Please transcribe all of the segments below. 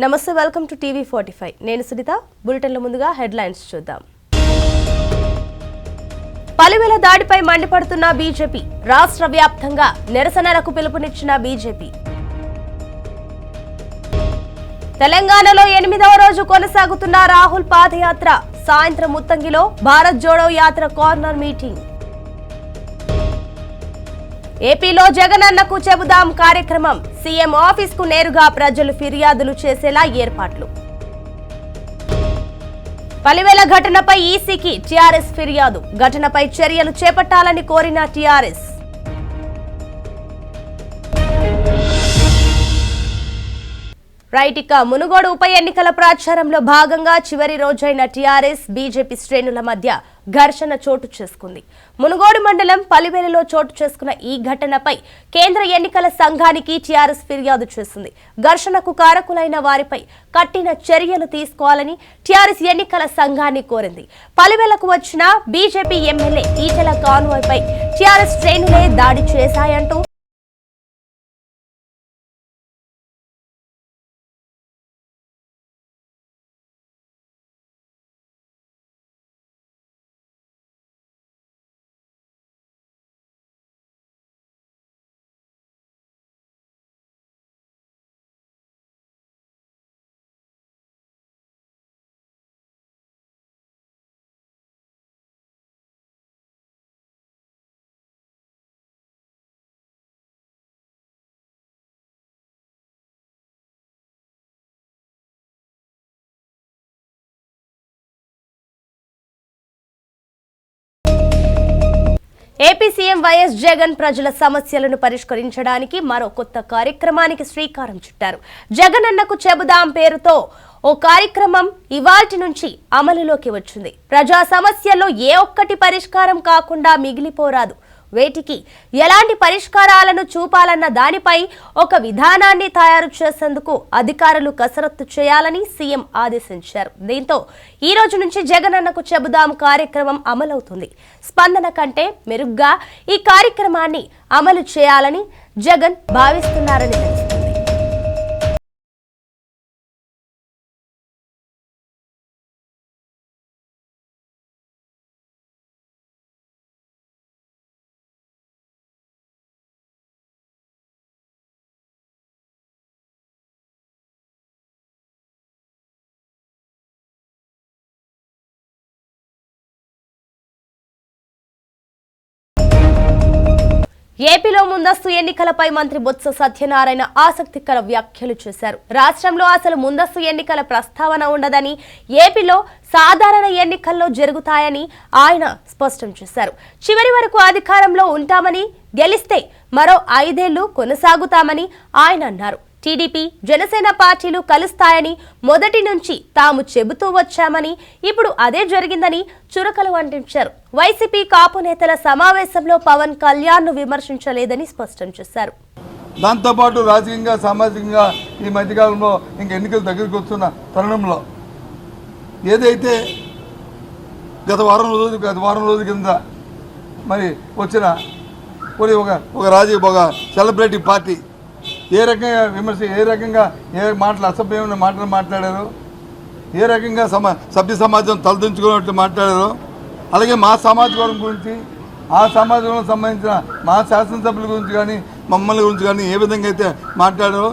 నమస్తే, welcome to TV 45. నేను సునీత. బులెటిన్ల ముందుగా హెడ్లైన్స్ చూద్దాం. పలివేల దాడిపై మండిపడుతున్న బీజేపీ, రాష్ట్ర వ్యాప్తంగా నిరసనలకు పిలుపునిచ్చిన బీజేపీ. తెలంగాణలో 8వ రోజు కొనసాగుతున్న రాహుల్ పాదయాత్ర. సాయంత్రం ముత్తంగిలో భారత్ జోడో యాత్ర కార్నర్ మీటింగ్. ఏపీలో జగనన్నకు చెబుదాం కార్యక్రమం. సీఎం ఆఫీస్ కు నేరుగా ప్రజలు ఫిర్యాదులు చేసేలా ఏర్పాట్లు. పలివేల ఘటనపై ఈసీకి టీఆర్ఎస్ ఫిర్యాదు. ఘటనపై చర్యలు చేపట్టాలని కోరిన టీఆర్ఎస్. రైట్, మునుగోడు ఉప ఎన్నికల ప్రచారంలో భాగంగా చివరి రోజైన టీఆర్ఎస్ బీజేపీ శ్రేణుల మధ్య ఘర్షణ చోటు చేసుకుంది. మునుగోడు మండలం పలివేలలో చోటు చేసుకున్న ఈ ఘటనపై కేంద్ర ఎన్నికల సంఘానికి టీఆర్ఎస్ ఫిర్యాదు చేసింది. ఘర్షణకు కారకులైన వారిపై కఠిన చర్యలు తీసుకోవాలని టీఆర్ఎస్ ఎన్నికల సంఘాన్ని కోరింది. పలివేలకు వచ్చిన బీజేపీ ఎమ్మెల్యే ఈటెల కాన్వాయ్పై టీఆర్ఎస్ శ్రేణులే దాడి చేశాయంటూ ఏపీ సీఎం వైఎస్ జగన్ ప్రజల సమస్యలను పరిష్కరించడానికి మరో కొత్త కార్యక్రమానికి శ్రీకారం చుట్టారు. జగనన్నకు చెబుదాం పేరుతో ఓ కార్యక్రమం ఇవాల్టి నుంచి అమలులోకి వచ్చింది. ప్రజా సమస్యల్లో ఏ ఒక్కటి పరిష్కారం కాకుండా మిగిలిపోరాదు. వేటికి ఎలాంటి పరిష్కారాలను చూపాలన్న దానిపై ఒక విధానాన్ని తయారు చేసేందుకు అధికారులు కసరత్తు చేయాలని సీఎం ఆదేశించారు. దీంతో ఈ రోజు నుంచి జగనన్నకు చెబుదాం కార్యక్రమం అమలవుతుంది. స్పందన కంటే మెరుగ్గా ఈ కార్యక్రమాన్ని అమలు చేయాలని జగన్ భావిస్తున్నారని తెలుస్తుంది. ఏపీలో ముందస్తు ఎన్నికలపై మంత్రి బొత్స సత్యనారాయణ ఆసక్తికర వ్యాఖ్యలు చేశారు. రాష్ట్రంలో అసలు ముందస్తు ఎన్నికల ప్రస్తావన ఉండదని, ఏపీలో సాధారణ ఎన్నికల్లో జరుగుతాయని ఆయన స్పష్టం చేశారు. చివరి వరకు అధికారంలో ఉంటామని, గెలిస్తే మరో 5 ఏళ్లు కొనసాగుతామని ఆయన అన్నారు. టీడీపీ, జనసేన పార్టీలు కలుస్తాయని మొదటి నుంచి తాము చెబుతూ వచ్చామని, ఇప్పుడు అదే జరిగిందని చురకలు అంటించారు. వైసీపీ కాపు నేతల సమావేశంలో పవన్ కళ్యాణ్ ను విమర్శించలేదని స్పష్టం చేశారు. దాంతోపాటు రాజకీయంగా, సామాజికంగా ఈ మధ్యకాలంలో ఇంక ఎన్నికలు దగ్గరికి వస్తున్న తరుణంలో ఏదైతే గత వారం రోజుల కింద మరి వచ్చిన ఒక సెలబ్రిటీ పార్టీ ఏ రకంగా అసభ్యమైన మాటలు మాట్లాడారు, ఏ రకంగా సభ్య సమాజం తలదించుకున్నట్టు మాట్లాడారు, అలాగే మా సమాజం గురించి, ఆ సమాజంలో సంబంధించిన మా శాసనసభ్యుల గురించి కానీ, మమ్మల్ని గురించి కానీ ఏ విధంగా అయితే మాట్లాడారో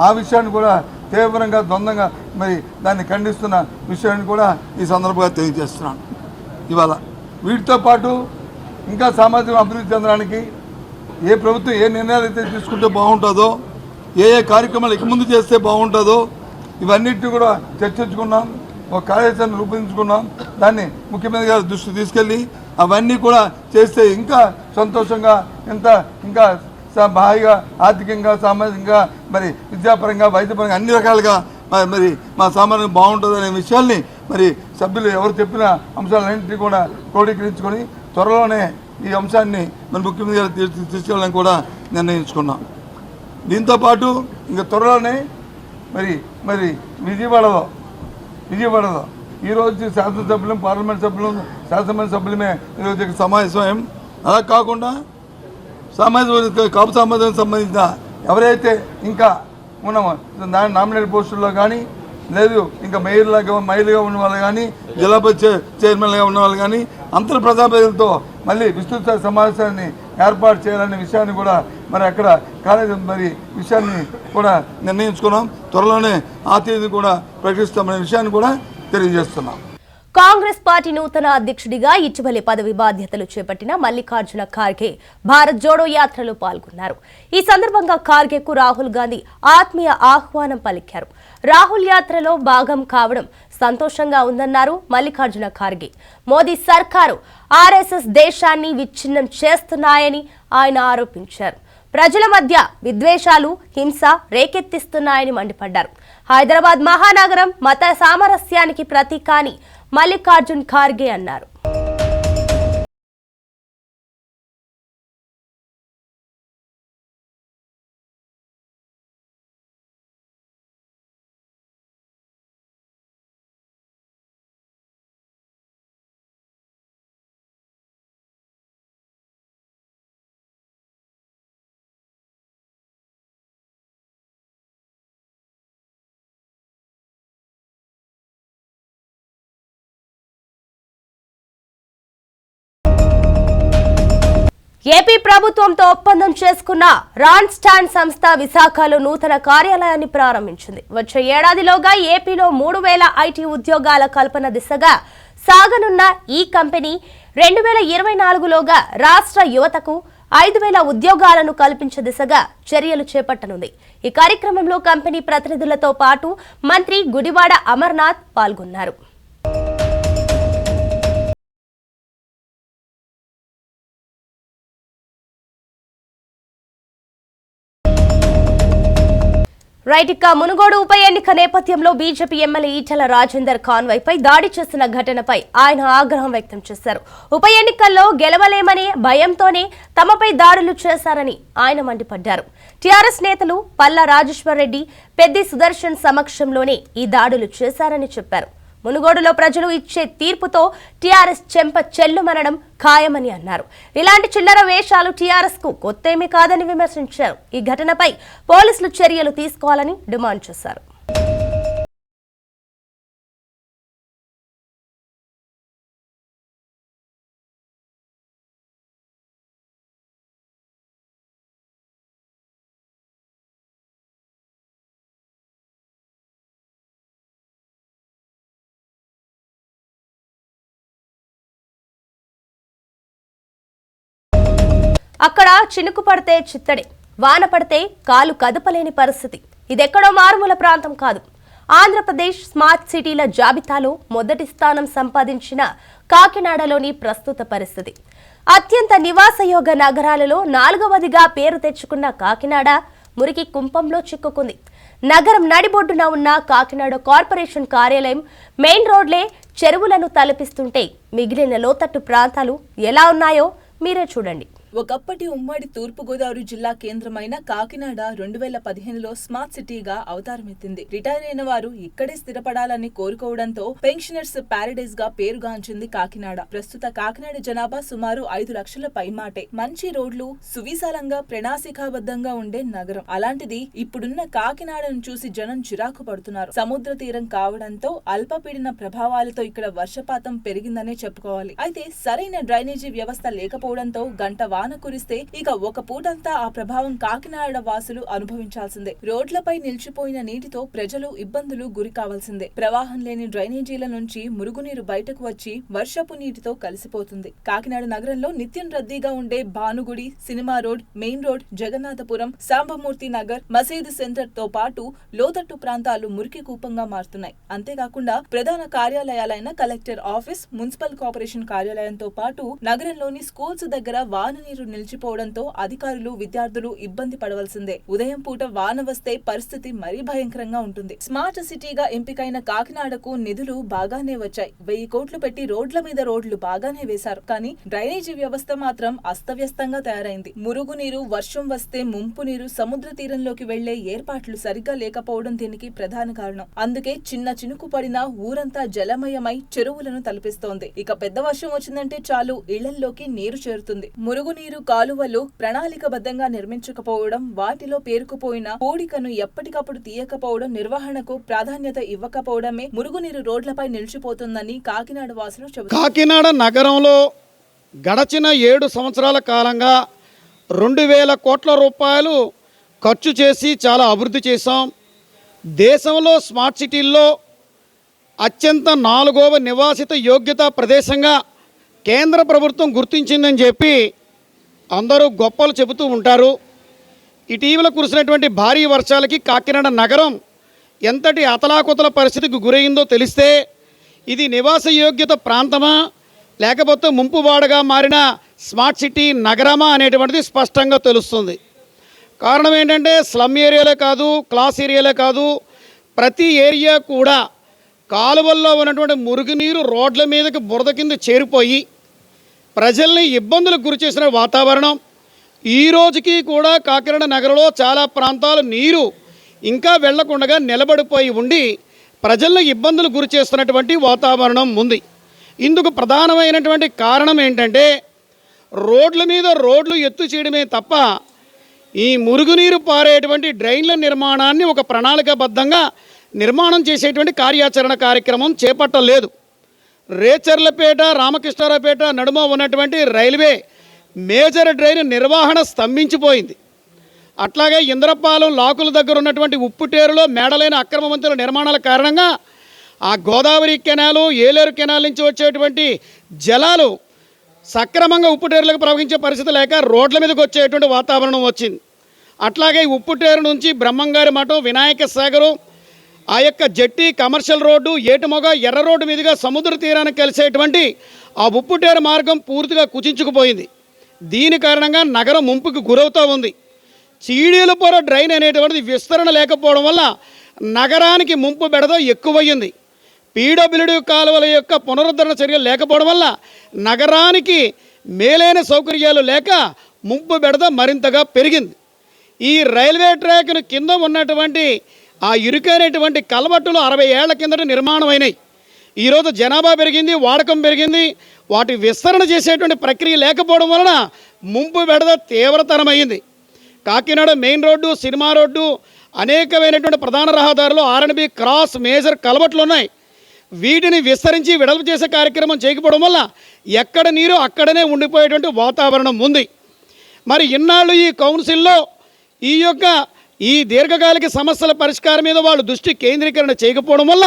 ఆ విషయాన్ని కూడా తీవ్రంగా ద్వంద్వంగా మరి దాన్ని ఖండిస్తున్న విషయాన్ని కూడా ఈ సందర్భంగా తెలియజేస్తున్నాను. ఇవాళ వీటితో పాటు ఇంకా సామాజిక అభివృద్ధి చెందడానికి ఏ ప్రభుత్వం ఏ నిర్ణయాలు అయితే తీసుకుంటే బాగుంటుందో, ఏ కార్యక్రమాలు ఇక ముందు చేస్తే బాగుంటుందో ఇవన్నిటిని కూడా చర్చించుకున్నాం. ఒక కార్యాచరణ రూపొందించుకున్నాం. దాన్ని ముఖ్యమంత్రి గారి దృష్టికి తీసుకెళ్ళి అవన్నీ కూడా చేస్తే ఇంకా సంతోషంగా, ఇంకా హాయిగా, ఆర్థికంగా, సామాజికంగా, మరి విద్యాపరంగా, వైద్యపరంగా అన్ని రకాలుగా మరి మా సామాన్యం బాగుంటుంది అనే విషయాల్ని మరి సభ్యులు ఎవరు చెప్పిన అంశాలన్నింటినీ కూడా క్రోడీకరించుకొని త్వరలోనే ఈ అంశాన్ని మన ముఖ్యమంత్రి గారు తీసుకెళ్ళాలని కూడా నిర్ణయించుకున్నాం. దీంతోపాటు ఇంకా త్వరలోనే మరి విజయవాడలో ఈరోజు శాసనసభ్యులు, పార్లమెంట్ సభ్యులు, శాసనమండలి సభ్యులమే ఈరోజు సమావేశం. అలా కాకుండా కాపు సమాజానికి సంబంధించిన ఎవరైతే ఇంకా ఉన్న నామినేట్ పోస్టుల్లో కానీ లేదు ఇంకా మైలుగా ఉన్న వాళ్ళు కానీ జిల్లా పరిషత్ చైర్మన్గా ఉన్న వాళ్ళు కానీ అంతర్ ప్రజాప్రతినిధులతో మళ్ళీ విస్తృత సమావేశాన్ని ఏర్పాటు చేయాలనే విషయాన్ని కూడా మరి అక్కడ కాలేజీ విషయాన్ని కూడా నిర్ణయించుకున్నాం. త్వరలోనే ఆ తేదీని కూడా ప్రకటిస్తామనే విషయాన్ని కూడా తెలియజేస్తున్నాం. కాంగ్రెస్ పార్టీ నూతన అధ్యక్షుడిగా ఇటీవలే పదవి బాధ్యతలు చేపట్టిన మల్లికార్జున ఖార్గే భారత్ జోడో యాత్రలో పాల్గొన్నారు. ఈ సందర్భంగా ఖార్గేకు రాహుల్ గాంధీ ఆత్మీయ ఆహ్వానం పలికారు. రాహుల్ యాత్రలో భాగం కావడం సంతోషంగా ఉందన్నారు మల్లికార్జున ఖార్గే. మోదీ సర్కారు ఆర్ఎస్ఎస్ దేశాన్ని విచ్ఛిన్నం చేస్తున్నాయని ఆయన ఆరోపించారు. ప్రజల మధ్య విద్వేషాలు, హింస రేకెత్తిస్తున్నాయని మండిపడ్డారు. హైదరాబాద్ మహానగరం మత సామరస్యానికి ప్రతీక అని మల్లికార్జున్ ఖార్గే అన్నారు. ఏపీ ప్రభుత్వంతో ఒప్పందం చేసుకున్న రాన్స్టాన్ సంస్థ విశాఖలో నూతన కార్యాలయాన్ని ప్రారంభించింది. వచ్చే ఏడాదిలోగా ఏపీలో 3,000 ఐటీ ఉద్యోగాల కల్పన దిశగా సాగనున్న ఈ కంపెనీ 2024లోగా రాష్ట్ర యువతకు 5,000 ఉద్యోగాలను కల్పించే దిశగా చర్యలు చేపట్టనుంది. ఈ కార్యక్రమంలో కంపెనీ ప్రతినిధులతో పాటు మంత్రి గుడివాడ అమర్నాథ్ పాల్గొన్నారు. రైట్, ఇక మునుగోడు ఉప ఎన్నిక నేపథ్యంలో బీజేపీ ఎమ్మెల్యే ఈటెల రాజేందర్ కాన్వాయ్పై దాడి చేసిన ఘటనపై ఆయన ఆగ్రహం వ్యక్తం చేశారు. ఉప ఎన్నికల్లో గెలవలేమనే భయంతోనే తమపై దాడులు చేశారని ఆయన మండిపడ్డారు. టీఆర్ఎస్ నేతలు పల్లా రాజేశ్వర్ రెడ్డి, పెద్ది సుదర్శన్ సమక్షంలోనే ఈ దాడులు చేశారని చెప్పారు. మునుగోడులో ప్రజలు ఇచ్చే తీర్పుతో టీఆర్ఎస్ చెంప చెల్లుమనడం ఖాయమని అన్నారు. ఇలాంటి చిల్లర వేషాలు టీఆర్ఎస్ కు కొత్తేమీ కాదని విమర్శించారు. ఈ ఘటనపై పోలీసులు చర్యలు తీసుకోవాలని డిమాండ్ చేశారు. అక్కడ చినుకు పడితే చిత్తడే, వాన పడితే కాలు కదపలేని పరిస్థితి. ఇదెక్కడో మారుమూల ప్రాంతం కాదు. ఆంధ్రప్రదేశ్ స్మార్ట్ సిటీల జాబితాలో మొదటి స్థానం సంపాదించిన కాకినాడలోని ప్రస్తుత పరిస్థితి. అత్యంత నివాసయోగ నగరాలలో 4వదిగా పేరు తెచ్చుకున్న కాకినాడ మురికి కుంపంలో చిక్కుకుంది. నగరం నడిబొడ్డున ఉన్న కాకినాడ కార్పొరేషన్ కార్యాలయం మెయిన్ రోడ్లే చెరువులను తలపిస్తుంటే మిగిలిన లోతట్టు ప్రాంతాలు ఎలా ఉన్నాయో మీరే చూడండి. ఒకప్పటి ఉమ్మడి తూర్పుగోదావరి జిల్లా కేంద్రమైన కాకినాడ 2015లో స్మార్ట్ సిటీగా అవతారమెత్తింది. రిటైర్ అయిన వారు ఇక్కడే స్థిరపడాలని కోరుకోవడంతో పెన్షనర్స్ ప్యారడైజ్ గా పేరుగాంచింది కాకినాడ. ప్రస్తుత కాకినాడ జనాభా సుమారు 5 లక్షల పైమాటే. మంచి రోడ్లు, సువిశాలంగా ప్రణాళికాబద్ధంగా ఉండే నగరం. అలాంటిది ఇప్పుడున్న కాకినాడను చూసి జనం చిరాకు పడుతున్నారు. సముద్ర తీరం కావడంతో అల్పపీడన ప్రభావాలతో ఇక్కడ వర్షపాతం పెరిగిందనే చెప్పుకోవాలి. అయితే సరైన డ్రైనేజీ వ్యవస్థ లేకపోవడంతో గంట వాన కురిస్తే ఇక ఒక పూటంతా ఆ ప్రభావం కాకినాడ వాసులు అనుభవించాల్సిందే. రోడ్లపై నిలిచిపోయిన నీటితో ప్రజలు ఇబ్బందులు గురి కావాల్సిందే. ప్రవాహం లేని డ్రైనేజీల నుంచి మురుగునీరు బయటకు వచ్చి వర్షపు నీటితో కలిసిపోతుంది. కాకినాడ నగరంలో నిత్యం రద్దీగా ఉండే Bhanugudi, cinema road, main road, Jagannathapuram, Sambamurthy Nagar, మసీదు సెంటర్ తో పాటు లోతట్టు ప్రాంతాలు మురికి కూపంగా మారుతున్నాయి. అంతేకాకుండా ప్రధాన కార్యాలయాలైన కలెక్టర్ ఆఫీస్, మున్సిపల్ కార్పొరేషన్ కార్యాలయంతో పాటు నగరంలోని స్కూల్స్ దగ్గర వాన నీరు నిలిచిపోవడంతో అధికారులు, విద్యార్థులు ఇబ్బంది పడవలసిందే. ఉదయం పూట వాన వస్తే పరిస్థితి మరీ భయంకరంగా ఉంటుంది. స్మార్ట్ సిటీగా ఎంపికైన కాకినాడకు నిధులు బాగానే వచ్చాయి. 1000 కోట్లు పెట్టి రోడ్ల మీద రోడ్లు బాగానే వేశారు. కానీ డ్రైనేజీ వ్యవస్థ మాత్రం అస్తవ్యస్తంగా తయారైంది. మురుగునీరు, వర్షం వస్తే ముంపు నీరు సముద్ర తీరంలోకి వెళ్లే ఏర్పాట్లు సరిగ్గా లేకపోవడం దీనికి ప్రధాన కారణం. అందుకే చిన్న చినుకు పడినా ఊరంతా జలమయమై చెరువులను తలపిస్తోంది. ఇక పెద్ద వర్షం వచ్చిందంటే చాలు ఇళ్లల్లోకి నీరు చేరుతుంది. మురుగునీరు మురుగునీరు కాలువలు ప్రణాళికబద్ధంగా నిర్మించకపోవడం, వాటిలో పేరుకుపోయిన పూడికను ఎప్పటికప్పుడు తీయకపోవడం, నిర్వహణకు ప్రాధాన్యత ఇవ్వకపోవడమే మురుగునీరు రోడ్లపై నిలిచిపోతుందని కాకినాడ వాసులు చెబుతారు. కాకినాడ నగరంలో గడచిన 7 సంవత్సరాల కాలంగా 2000 కోట్ల రూపాయలు ఖర్చు చేసి చాలా అభివృద్ధి చేశాం. దేశంలో స్మార్ట్ సిటీల్లో అత్యంత 4వ నివాసిత యోగ్యతా ప్రదేశంగా కేంద్ర ప్రభుత్వం గుర్తించిందని చెప్పి అందరూ గొప్పలు చెబుతూ ఉంటారు. ఇటీవల కురిసినటువంటి భారీ వర్షాలకి కాకినాడ నగరం ఎంతటి అతలాకుతల పరిస్థితికి గురైందో తెలిస్తే ఇది నివాస యోగ్యత ప్రాంతమా లేకపోతే ముంపువాడగా మారిన స్మార్ట్ సిటీ నగరమా అనేటువంటిది స్పష్టంగా తెలుస్తుంది. కారణం ఏంటంటే స్లమ్ ఏరియాలే కాదు, క్లాస్ ఏరియాలే కాదు, ప్రతి ఏరియా కూడా కాలువల్లో ఉన్నటువంటి మురుగునీరు రోడ్ల మీదకి బురద కింద చేరిపోయి ప్రజల్ని ఇబ్బందులకు గురి చేసిన వాతావరణం. ఈ రోజుకి కూడా కాకినాడ నగరంలో చాలా ప్రాంతాలు నీరు ఇంకా వెళ్లకుండా నిలబడిపోయి ఉండి ప్రజలను ఇబ్బందులు గురి చేస్తున్నటువంటి వాతావరణం ఉంది. ఇందుకు ప్రధానమైనటువంటి కారణం ఏంటంటే రోడ్ల మీద రోడ్లు ఎత్తు చేయడమే తప్ప ఈ మురుగునీరు పారేటువంటి డ్రైన్ల నిర్మాణాన్ని ఒక ప్రణాళికాబద్ధంగా నిర్మాణం చేసేటువంటి కార్యాచరణ చేపట్టలేదు. రేచర్లపేట, రామకృష్ణారావుపేట నడుమ ఉన్నటువంటి రైల్వే మేజర్ డ్రైన్ నిర్వహణ స్తంభించిపోయింది. అట్లాగే ఇంద్రపాలెం లాకుల దగ్గర ఉన్నటువంటి ఉప్పుటేరులో మేడలైన అక్రమ వంతెనల నిర్మాణాల కారణంగా ఆ గోదావరి కెనాలు, ఏలేరు కెనాల్ నుంచి వచ్చేటువంటి జలాలు సక్రమంగా ఉప్పుటేరులకు ప్రవహించే పరిస్థితి లేక రోడ్ల మీదకి వచ్చేటువంటి వాతావరణం వచ్చింది. అట్లాగే ఉప్పుటేరు నుంచి బ్రహ్మంగారి మఠం, వినాయక సాగరు, ఆ యొక్క జట్టి, కమర్షియల్ రోడ్డు, ఏటుమొగ, ఎర్ర రోడ్డు మీదుగా సముద్ర తీరానికి కలిసేటువంటి ఆ ఉప్పుటేరు మార్గం పూర్తిగా కుచించుకుపోయింది. దీని కారణంగా నగరం ముంపుకు గురవుతూ ఉంది. చీడీలపొర డ్రైన్ అనేటువంటిది విస్తరణ లేకపోవడం వల్ల నగరానికి ముంపు బెడద ఎక్కువయ్యింది. పీడబ్ల్యూడీ కాలువల యొక్క పునరుద్ధరణ చర్యలు లేకపోవడం వల్ల నగరానికి మేలైన సౌకర్యాలు లేక ముంపు బెడద మరింతగా పెరిగింది. ఈ రైల్వే ట్రాక్ను కింద ఉన్నటువంటి ఆ ఇరుకైనటువంటి కలవట్టులు 60 ఏళ్ల కిందట నిర్మాణం అయినాయి. ఈరోజు జనాభా పెరిగింది, వాడకం పెరిగింది, వాటి విస్తరణ చేసేటువంటి ప్రక్రియ లేకపోవడం వలన ముంపు బెడద తీవ్రతరమైంది. Kakinada main road, cinema road, అనేకమైనటువంటి ప్రధాన రహదారులు, ఆర్ఎండ్బి క్రాస్, మేజర్ కలవట్లు ఉన్నాయి. వీటిని విస్తరించి వెడల్పు చేసే కార్యక్రమం చేయకపోవడం వల్ల ఎక్కడ నీరు అక్కడనే ఉండిపోయేటువంటి వాతావరణం ఉంది. మరి ఇన్నాళ్ళు ఈ కౌన్సిల్లో ఈ దీర్ఘకాలిక సమస్యల పరిష్కారం మీద వాళ్ళు దృష్టి కేంద్రీకరణ చేయకపోవడం వల్ల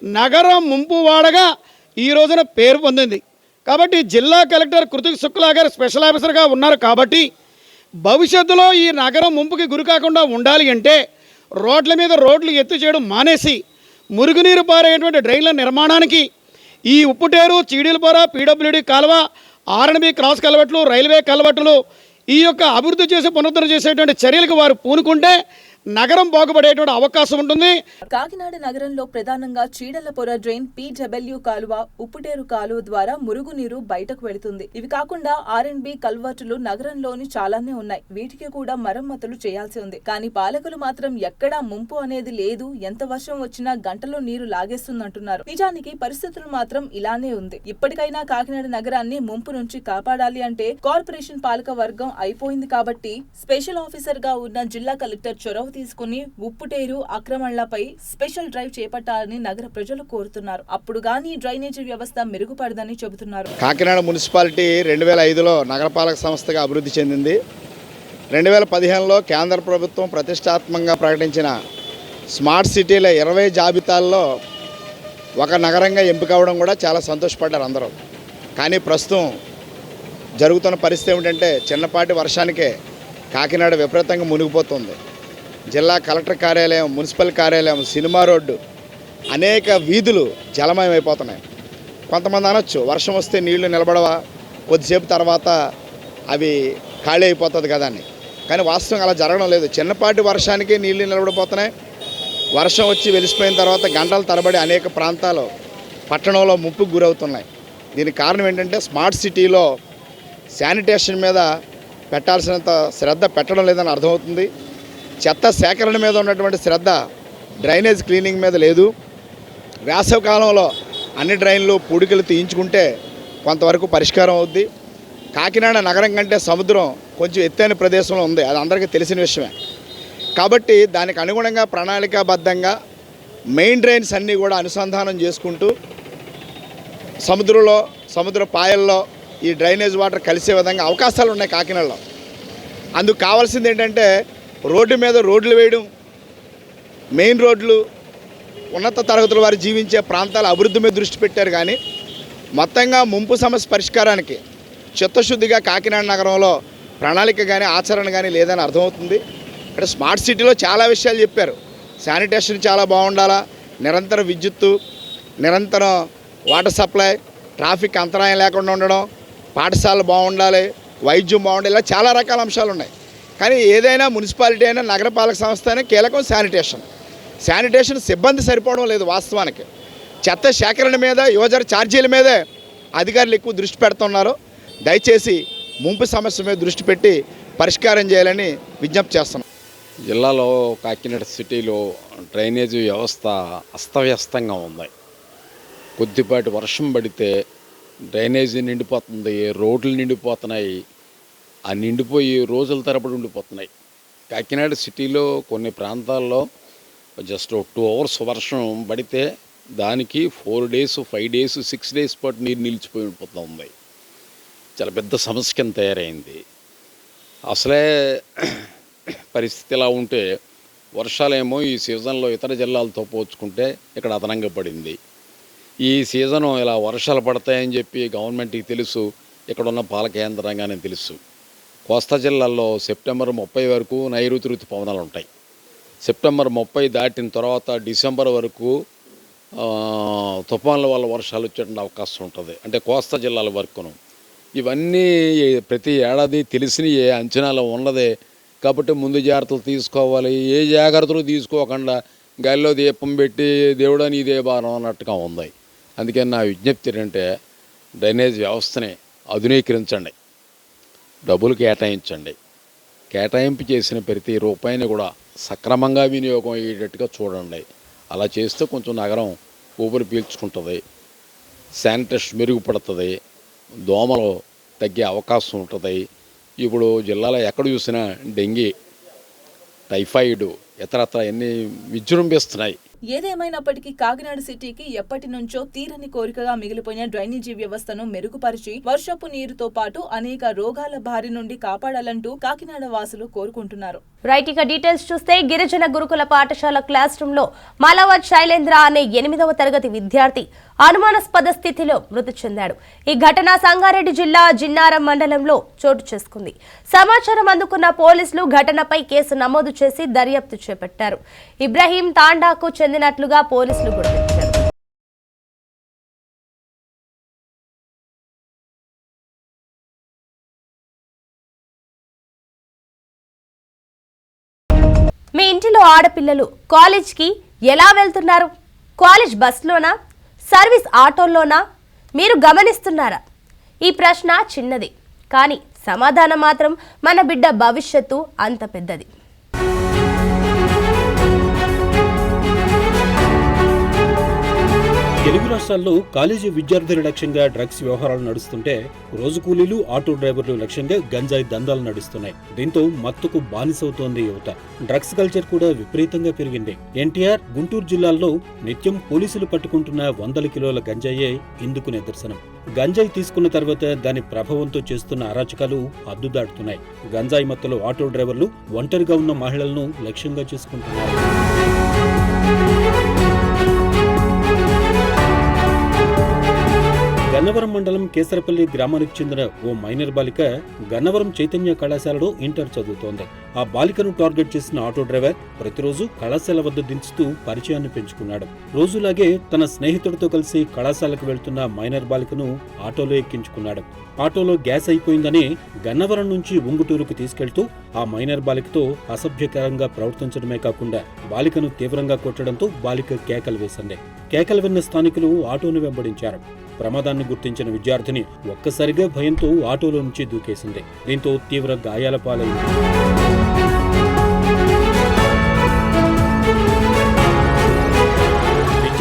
నగరం ముంపు వాడగా ఈ రోజున పేరు పొందింది. కాబట్టి జిల్లా కలెక్టర్ కృతిక్ శుక్లా గారు స్పెషల్ ఆఫీసర్గా ఉన్నారు. కాబట్టి భవిష్యత్తులో ఈ నగరం ముంపుకి గురి కాకుండా ఉండాలి అంటే రోడ్ల మీద రోడ్లు ఎత్తు చేయడం మానేసి మురుగునీరు పారేటువంటి డ్రైన్ల నిర్మాణానికి ఈ ఉప్పుటేరు, చీడీలపొర, పీడబ్ల్యూడీ కాలువ, ఆర్ఎండ్బి క్రాస్ కలవట్లు, రైల్వే కలవట్లు ఈ యొక్క అభివృద్ధి చేసి పునరుద్ధరణ చేసేటువంటి చర్యలకు వారు పూనుకుంటే నగరం బాగుపడేటువంటి అవకాశం ఉంటుంది. కాకినాడ నగరంలో ప్రధానంగా చీడలపొర డ్రైన్, పీడబ్ల్యూ కాలువ, ఉప్పుటేరు కాలువ ద్వారా మురుగునీరు బయటకు వెళుతుంది. ఇవి కాకుండా ఆర్ఎండ్బి కల్వర్టులు నగరంలోని చాలానే ఉన్నాయి. వీటికి కూడా మరమ్మతులు చేయాల్సి ఉంది. కానీ పాలకులు మాత్రం ఎక్కడా ముంపు అనేది లేదు, ఎంత వర్షం వచ్చినా గంటలో నీరు లాగేస్తుందంటున్నారు. నిజానికి పరిస్థితులు మాత్రం ఇలానే ఉంది. ఇప్పటికైనా కాకినాడ నగరాన్ని ముంపు నుంచి కాపాడాలి అంటే కార్పొరేషన్ పాలక వర్గం అయిపోయింది. కాబట్టి స్పెషల్ ఆఫీసర్ గా ఉన్న జిల్లా కలెక్టర్ చొరవ తీసుకుని ఉప్పుటేరు అక్రమణలపై స్పెషల్ డ్రైవ్ చేపట్టాలని నగర ప్రజలు కోరుతున్నారు. అప్పుడు గానీ డ్రైనేజీ వ్యవస్థ మెరుగుపడదని చెబుతున్నారు. కాకినాడ మున్సిపాలిటీ 2005లో నగరపాలక సంస్థగా అభివృద్ధి చెందింది. 2015లో కేంద్ర ప్రభుత్వం ప్రతిష్టాత్మకంగా ప్రకటించిన స్మార్ట్ సిటీల 20 జాబితాల్లో ఒక నగరంగా ఎంపిక అవ్వడం కూడా చాలా సంతోషపడ్డారు అందరూ. కానీ ప్రస్తుతం జరుగుతున్న పరిస్థితి ఏమిటంటే చిన్నపాటి వర్షానికే కాకినాడ విపరీతంగా మునిగిపోతుంది. జిల్లా కలెక్టర్ కార్యాలయం, మున్సిపల్ కార్యాలయం, సినిమా రోడ్డు, అనేక వీధులు జలమయమైపోతున్నాయి. కొంతమంది అనొచ్చు వర్షం వస్తే నీళ్లు నిలబడవా, కొద్దిసేపు తర్వాత అవి ఖాళీ అయిపోతుంది కదా అని. కానీ వాస్తవం అలా జరగడం లేదు. చిన్నపాటి వర్షానికి నీళ్లు నిలబడిపోతున్నాయి. వర్షం వచ్చి వెలిసిపోయిన తర్వాత గంటల తరబడి అనేక ప్రాంతాలు పట్టణంలో ముప్పుకు గురవుతున్నాయి. దీనికి కారణం ఏంటంటే స్మార్ట్ సిటీలో శానిటేషన్ మీద పెట్టాల్సినంత శ్రద్ధ పెట్టడం లేదని అర్థమవుతుంది. చెత్త సేకరణ మీద ఉన్నటువంటి శ్రద్ధ డ్రైనేజ్ క్లీనింగ్ మీద లేదు. వేసవి కాలంలో అన్ని డ్రైన్లు పూడికలు తీయించుకుంటే కొంతవరకు పరిష్కారం అవుద్ది. కాకినాడ నగరం కంటే సముద్రం కొంచెం ఎత్తైన ప్రదేశంలో ఉంది, అది అందరికీ తెలిసిన విషయమే. కాబట్టి దానికి అనుగుణంగా ప్రణాళికాబద్ధంగా మెయిన్ డ్రైన్స్ అన్నీ కూడా అనుసంధానం చేసుకుంటూ సముద్ర పాయల్లో ఈ డ్రైనేజ్ వాటర్ కలిసే విధంగా అవకాశాలు ఉన్నాయి కాకినాడలో. అందుకు కావాల్సింది ఏంటంటే రోడ్డు మీద రోడ్లు వేయడం, మెయిన్ రోడ్లు, ఉన్నత తరగతుల వారు జీవించే ప్రాంతాల అభివృద్ధి మీద దృష్టి పెట్టారు. కానీ మొత్తంగా ముంపు సమస్య పరిష్కారానికి చిత్తశుద్ధిగా కాకినాడ నగరంలో ప్రణాళిక కానీ ఆచరణ కానీ లేదని అర్థమవుతుంది. ఇక్కడ స్మార్ట్ సిటీలో చాలా విషయాలు చెప్పారు. శానిటేషన్ చాలా బాగుండాలా, నిరంతరం విద్యుత్తు, నిరంతరం వాటర్ సప్లై, ట్రాఫిక్ అంతరాయం లేకుండా ఉండడం, పాఠశాలలు బాగుండాలి, వైద్యం బాగుండాలి, ఇలా చాలా రకాల అంశాలు ఉన్నాయి. కానీ ఏదైనా మున్సిపాలిటీ అయినా నగరపాలక సంస్థ అయినా కీలకం శానిటేషన్ సిబ్బంది సరిపోవడం లేదు. వాస్తవానికి చెత్త సేకరణ మీద, యూజర్ ఛార్జీల మీదే అధికారులు ఎక్కువ దృష్టి పెడుతున్నారు. దయచేసి ముంపు సమస్య మీద దృష్టి పెట్టి పరిష్కారం చేయాలని విజ్ఞప్తి చేస్తున్నాం. జిల్లాలో కాకినాడ సిటీలో డ్రైనేజీ వ్యవస్థ అస్తవ్యస్తంగా ఉంది. కొద్దిపాటి వర్షం పడితే డ్రైనేజీ నిండిపోతుంది, రోడ్లు నిండిపోతున్నాయి. ఆ నిండిపోయి రోజుల తరబడి ఉండిపోతున్నాయి. కాకినాడ సిటీలో కొన్ని ప్రాంతాల్లో జస్ట్ 2 hours వర్షం పడితే దానికి 4 days, 5 days, 6 days పాటు నీరు నిలిచిపోయి ఉండిపోతూ ఉంది. చాలా పెద్ద సమస్య కింద తయారైంది. అసలే పరిస్థితి ఇలా ఉంటే వర్షాలేమో ఈ సీజన్లో ఇతర జిల్లాలతో పోల్చుకుంటే ఇక్కడ అదనంగా పడింది. ఈ సీజను ఇలా వర్షాలు పడతాయని చెప్పి గవర్నమెంట్కి తెలుసు, ఇక్కడున్న పాలక యంత్రాంగానే తెలుసు. కోస్తా జిల్లాల్లో సెప్టెంబర్ 30 వరకు నైరుతి ఋతుపవనాలు ఉంటాయి. సెప్టెంబర్ 30 దాటిన తర్వాత డిసెంబర్ వరకు తుఫాన్ల వల్ల వర్షాలు వచ్చేటువంటి అవకాశం ఉంటుంది. అంటే కోస్తా జిల్లాల వరకును. ఇవన్నీ ప్రతి ఏడాది తెలిసిన ఏ అంచనాలు ఉన్నదే. కాబట్టి ముందు జాగ్రత్తలు తీసుకోవాలి. ఏ జాగ్రత్తలు తీసుకోకుండా గాలిలో దీపం పెట్టి దేవుడని ఇదే భారం అన్నట్టుగా ఉంది. అందుకని నా విజ్ఞప్తి ఏంటంటే డ్రైనేజ్ వ్యవస్థని ఆధునీకరించండి, డబ్బులు కేటాయించండి. కేటాయింపు చేసిన ప్రతి రూపాయిని కూడా సక్రమంగా వినియోగం అయ్యేటట్టుగా చూడండి. అలా చేస్తే కొంచెం నగరం ఊపిరి పీల్చుకుంటుంది, శానిటేషన్ మెరుగుపడుతుంది, దోమలు తగ్గే అవకాశం ఉంటుంది. ఇప్పుడు జిల్లాలో ఎక్కడ చూసినా డెంగీ, టైఫాయిడ్, ఇతరత్ర ఎన్ని విజృంభిస్తున్నాయి. ఏదేమైనప్పటికీ కాకినాడ సిటీకి ఎప్పటి నుంచో తీరని కోరికగా మిగిలిపోయిన డ్రైనేజీ వ్యవస్థను మెరుగుపరిచి వర్షపు నీరుతో పాటు అనేక రోగాల బారి నుండి కాపాడాలంటూ కాకినాడ వాసులు కోరుకుంటున్నారు. రైట్, ఇక డీటెయిల్స్ చూస్తే గిరిజన గురుకుల పాఠశాల క్లాస్ రూమ్ లో మలవత్ శైలేంద్ర అనే 8వ తరగతి విద్యార్థి అనుమానాస్పద స్థితిలో మృతి చెందాడు. ఈ ఘటన సంగారెడ్డి జిల్లా జిన్నారం మండలంలో చోటు చేసుకుంది. సమాచారం అందుకున్న పోలీసులు ఘటనపై కేసు నమోదు చేసి దర్యాప్తు చేపట్టారు. ఇబ్రహీం తాండాకు చెందినట్లుగా పోలీసులు గుర్తించారు. మీ ఇంటిలో ఆడపిల్లలు కాలేజ్కి ఎలా వెళ్తున్నారు? కాలేజ్ బస్లోనా, సర్వీస్ ఆటోల్లోనా? మీరు గమనిస్తున్నారా? ఈ ప్రశ్న చిన్నది, కానీ సమాధానం మాత్రం మన బిడ్డ భవిష్యత్తు అంత పెద్దది. తెలుగు రాష్ట్రాల్లో కాలేజీ విద్యార్థుల లక్ష్యంగా డ్రగ్స్ వ్యవహారాలు నడుస్తుంటే రోజు కూలీలు, ఆటో డ్రైవర్లు లక్ష్యంగా గంజాయి దందాలు నడుస్తున్నాయి. దీంతో మత్తుకు బానిసవుతోంది యువత. డ్రగ్స్ కల్చర్ కూడా విపరీతంగా పెరిగింది. ఎన్టీఆర్, గుంటూరు జిల్లాల్లో నిత్యం పోలీసులు పట్టుకుంటున్న 100 కిలోల గంజాయే ఇందుకు నిదర్శనం. గంజాయి తీసుకున్న తర్వాత దాని ప్రభావంతో చేస్తున్న అరాచకాలు హద్దు దాటుతున్నాయి. గంజాయి మత్తులో ఆటో డ్రైవర్లు ఒంటరిగా ఉన్న మహిళలను లక్ష్యంగా చేసుకుంటున్నారు. గన్నవరం మండలం కేసరపల్లి గ్రామానికి చెందిన ఓ మైనర్ బాలిక గన్నవరం చైతన్య కళాశాలలో ఇంటర్ చదువుతోంది. ఆ బాలికను టార్గెట్ చేసిన ఆటో డ్రైవర్ ప్రతిరోజు కళాశాల వద్ద దించుతూ పరిచయాన్ని పెంచుకున్నాడు. రోజులాగే తన స్నేహితుడితో కలిసి కళాశాలకు వెళ్తున్న మైనర్ బాలికను ఆటోలో ఎక్కించుకున్నాడు. ఆటోలో గ్యాస్ అయిపోయిందని గన్నవరం నుంచి ఉంగుటూరుకు తీసుకెళ్తూ ఆ మైనర్ బాలికతో అసభ్యకరంగా ప్రవర్తించడమే కాకుండా బాలికను తీవ్రంగా కొట్టడంతో బాలిక కేకలు వేసింది. కేకలు విన్న స్థానికులు ఆటోను వెంబడించారు. ప్రమాదాన్ని గుర్తించిన విద్యార్థిని ఒక్కసారిగా భయంతో ఆటోలో నుంచి దూకేసింది. దీంతో తీవ్ర గాయాల పాలైంది.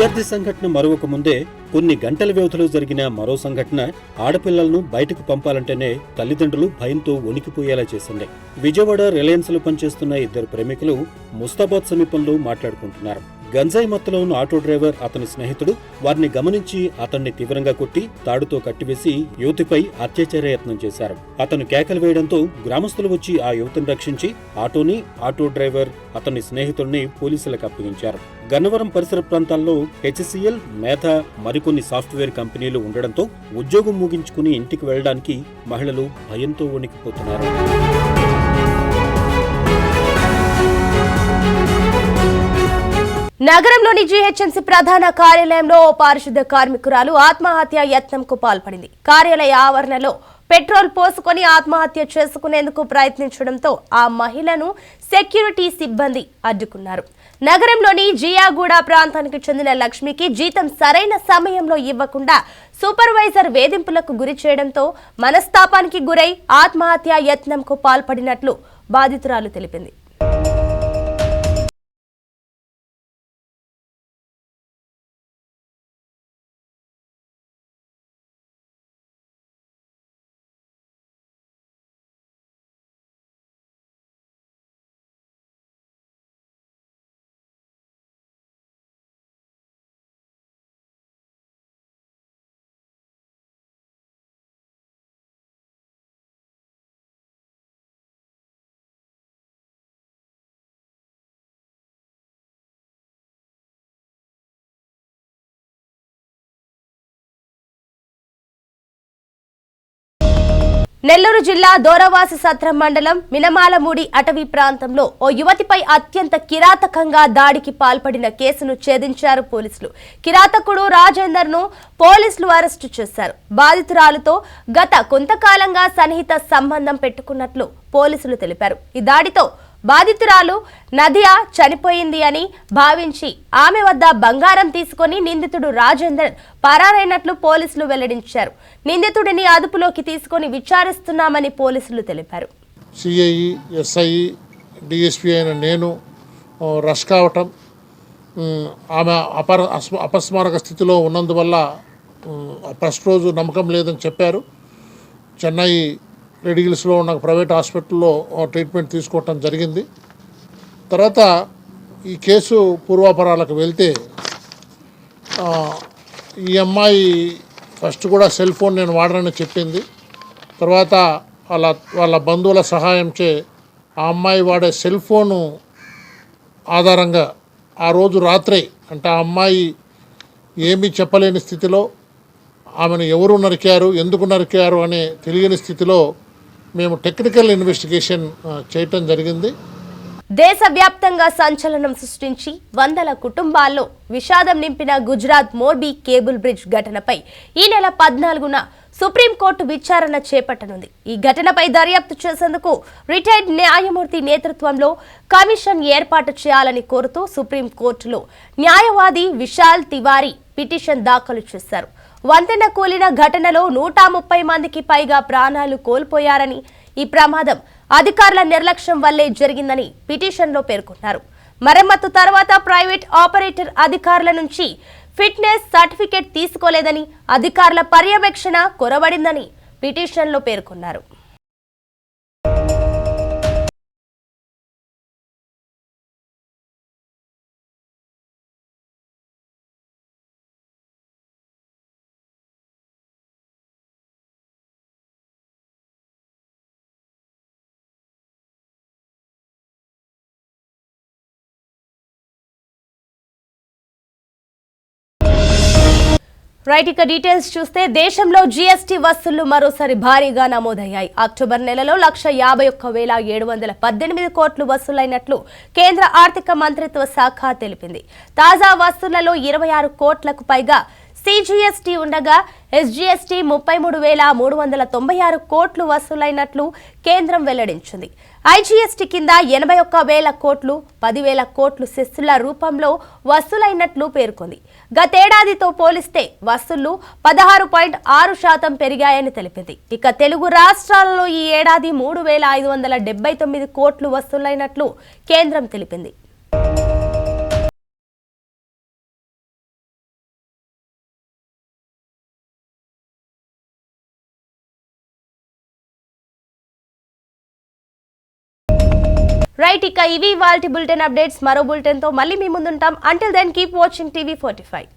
విద్యార్థి సంఘటన మరొక ముందే కొన్ని గంటల వ్యవధిలో జరిగిన మరో సంఘటన ఆడపిల్లలను బయటకు పంపాలంటేనే తల్లిదండ్రులు భయంతో వణికిపోయేలా చేసింది. విజయవాడ రిలయన్స్ లో పనిచేస్తున్న ఇద్దరు ప్రేమికులు ముస్తాబాద్ సమీపంలో మాట్లాడుకుంటున్నారు. గంజాయి మత్తులో ఉన్న ఆటో డ్రైవర్ అతని స్నేహితుడు వారిని గమనించి అతన్ని తీవ్రంగా కొట్టి తాడుతో కట్టివేసి యువతిపై అత్యాచార యత్నం చేశారు. అతను కేకలు వేయడంతో గ్రామస్తులు వచ్చి ఆ యువతిని రక్షించి ఆటోని, ఆటో డ్రైవర్, అతని స్నేహితుడిని పోలీసులకు అప్పగించారు. గన్నవరం పరిసర ప్రాంతాల్లో HCL, మేధా మరికొన్ని సాఫ్ట్వేర్ కంపెనీలు ఉండడంతో ఉద్యోగం ముగించుకుని ఇంటికి వెళ్లడానికి మహిళలు భయంతో వణికిపోతున్నారు. నగరంలోని జీహెచ్ఎంసీ ప్రధాన కార్యాలయంలో ఓ పారిశుద్ధ్య కార్మికురాలు ఆత్మహత్య యత్నంకు పాల్పడింది. కార్యాలయ ఆవరణలో పెట్రోల్ పోసుకొని ఆత్మహత్య చేసుకునేందుకు ప్రయత్నించడంతో ఆ మహిళను సెక్యూరిటీ సిబ్బంది అడ్డుకున్నారు. నగరంలోని జియాగూడ ప్రాంతానికి చెందిన లక్ష్మికి జీతం సరైన సమయంలో ఇవ్వకుండా సూపర్వైజర్ వేధింపులకు గురి చేయడంతో మనస్తాపానికి గురై ఆత్మహత్య యత్నంకు పాల్పడినట్లు బాధితురాలు తెలిపింది. నెల్లూరు జిల్లా దోరవాసి సత్రం మండలం మినమాలమూడి అటవీ ప్రాంతంలో ఓ యువతిపై అత్యంత కిరాతకంగా దాడికి పాల్పడిన కేసును ఛేదించారు పోలీసులు. కిరాతకుడు రాజేందర్ ను పోలీసులు అరెస్టు చేశారు. బాధితురాలతో గత కొంతకాలంగా సన్నిహిత సంబంధం పెట్టుకున్నట్లు పోలీసులు తెలిపారు. ఈ దాడితో బాధితురాలు నదియా చనిపోయింది అని భావించి ఆమె వద్ద బంగారం తీసుకొని నిందితుడు రాజేందర్ పరారైనట్లు పోలీసులు వెల్లడించారు. నిందితుడిని అదుపులోకి తీసుకొని విచారిస్తున్నామని పోలీసులు తెలిపారు. సిఐ, ఎస్ఐ, డిఎస్పీ అయిన నేను రష్ కావటం, ఆమె అపస్మారక స్థితిలో ఉన్నందువల్ల ఫస్ట్ రోజు నమ్మకం లేదని చెప్పారు. చెన్నై రెడ్ హిల్స్లో ఉన్న ప్రైవేట్ హాస్పిటల్లో ట్రీట్మెంట్ తీసుకోవటం జరిగింది. తర్వాత ఈ కేసు పూర్వాపరాలకు వెళ్తే ఈ అమ్మాయి ఫస్ట్ కూడా సెల్ ఫోన్ నేను వాడనని చెప్పింది. తర్వాత వాళ్ళ బంధువుల సహాయంచే ఆ అమ్మాయి వాడే సెల్ ఫోను ఆధారంగా ఆ రోజు రాత్రే, అంటే ఆ అమ్మాయి ఏమీ చెప్పలేని స్థితిలో, ఆమెను ఎవరు నరికారు, ఎందుకు నరికారు అనే తెలియని స్థితిలో మేము టెక్నికల్ ఇన్వెస్టిగేషన్ చేయటం జరిగింది. దేశవ్యాప్తంగా సంచలనం సృష్టించి వందల కుటుంబాల్లో విషాదం నింపిన గుజరాత్ మోర్బీ కేబుల్ బ్రిడ్జ్ ఘటనపై ఈ నెల 14న సుప్రీంకోర్టు విచారణ చేపట్టనుంది. ఈ ఘటనపై దర్యాప్తు చేసేందుకు రిటైర్డ్ న్యాయమూర్తి నేతృత్వంలో కమిషన్ ఏర్పాటు చేయాలని కోరుతూ సుప్రీంకోర్టులో న్యాయవాది విశాల్ తివారీ పిటిషన్ దాఖలు చేశారు. వంతెన కూలిన ఘటనలో 130 మందికి పైగా ప్రాణాలు కోల్పోయారని, ఈ ప్రమాదం అధికారుల నిర్లక్ష్యం వల్లే జరిగిందని పిటిషన్లో పేర్కొన్నారు. మరమ్మతు తర్వాత ప్రైవేట్ ఆపరేటర్ అధికారుల నుంచి ఫిట్నెస్ సర్టిఫికేట్ తీసుకోలేదని, అధికారుల పర్యవేక్షణ కొరబడిందని పిటిషన్లో పేర్కొన్నారు. రైట్, ఇక డీటెయిల్స్ చూస్తే దేశంలో జీఎస్టీ వసూళ్లు మరోసారి భారీగా నమోదయ్యాయి. అక్టోబర్ నెలలో 151,718 కోట్లు వసూలైనట్లు కేంద్ర ఆర్థిక మంత్రిత్వ శాఖ తెలిపింది. తాజా వసూళ్లలో 26 కోట్లకు పైగా సిజిఎస్టీ ఉండగా ఎస్జిఎస్టీ 33,396 కోట్లు వసూలైనట్లు కేంద్రం వెల్లడించింది. ఐజీఎస్టీ కింద 81,000 కోట్లు, 10,000 కోట్లు సెస్సుల రూపంలో వసూలైనట్లు పేర్కొంది. గతేడాదితో పోలిస్తే వసూళ్లు 16.6% పెరిగాయని తెలిపింది. ఇక తెలుగు రాష్ట్రాలలో ఈ ఏడాది 3,579 కోట్లు వసూలైనట్లు కేంద్రం తెలిపింది. రైట్, ఇక ఇవి ఇవాల్టి బులెటిన్ అప్డేట్స్. మరో బులెటిన్ తో మళ్ళీ మీ ముందుంటాం. Until then keep watching TV 45.